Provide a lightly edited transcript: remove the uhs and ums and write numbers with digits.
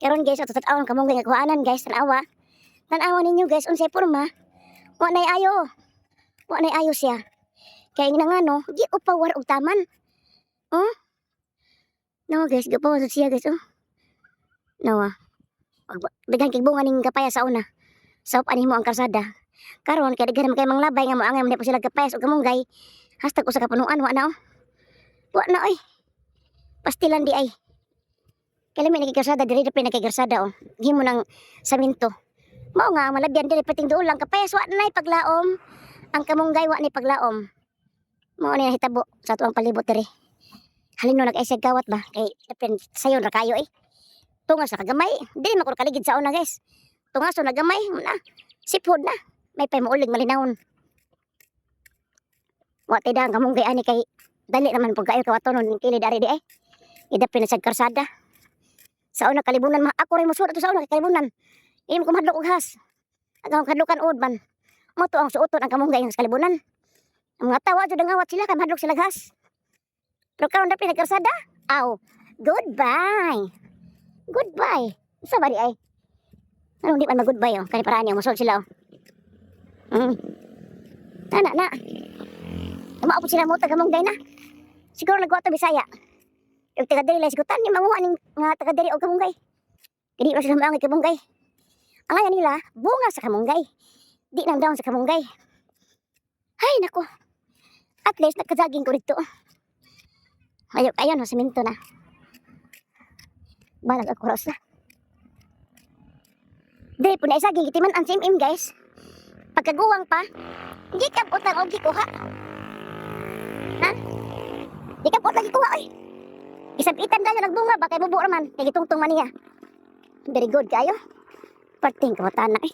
Karon guys, ato tat-awan kamonggay nga kuhaanan guys, tanawa. Tanawa ninyo guys, unsay porma? Wa nay ayo. Wa nay ayo siya. Kaya nga nga no, di upawar og taman. Oh? No guys, gapawar siya guys oh. Nawa. Daghan kay bunga ning kapaya sa una. Sa ani mo ang karsada. Karon kay daghan kay manglabay nga moangay man po sila kapayas og kamonggay. Hastag usa ka punuan wa na oh. Wa na oy. Pastilan di ay. Kailan may nagkigarsada, diri na pinagkigarsada oh. Himo ng saminto. Mao nga, malabyan diri pating doon lang. Kapayas, wa na paglaom. Ang kamonggay, wa na paglaom. Mao na hitabo sa tuwang palibot diri. Halino nag-aisag gawat ba? Kay dapin sayon ra kayo eh. Tungas na kagamay. Dili man ko kaligid sa una guys. Tungas na gamay. Na. Sipod na. May pay maulig malinawon. Wa tay dang kamonggay ani kay dali naman pug kayo kawatonon kini dari di eh. Idapin sa karsada. Sa una kalibunan ako rin musuot ato sa una kalibunan. Imo ko madlok og has. Agaw kadlukan ud man. Mo to ang suoton ang kamonggay sa kalibunan. Ang mga tawa jud ngawat sila kay madlok sila gas. Pero karon dapat nagkarsada. Aw, goodbye. Goodbye. Sa bari ay. Ano di man mag-goodbye oh. Kani paraan niyo musuot sila oh. Na. Umaapo sila mo taga kamonggay na. Siguro nagwa to Bisaya. Yung taga diri lang sigutan ni manguha ning nga taga diri og kamonggay. Kini ra sila maangay kamonggay. Ang ngayon nila bunga sa kamonggay. Di nang daon sa kamonggay. Hay nako. At least nakajaging ko dito. Ayun, semento na. Balag ako rosa. Diri po na isaging itiman ang sim guys. Pagkaguwang pa, di ka utang og gikuha. Ha? Di ka utang gikuha oy. Isabitan dayo nagbunga ba kay bubo raman kay gitungtong man niya. Very good kayo. Parting kawatan na eh.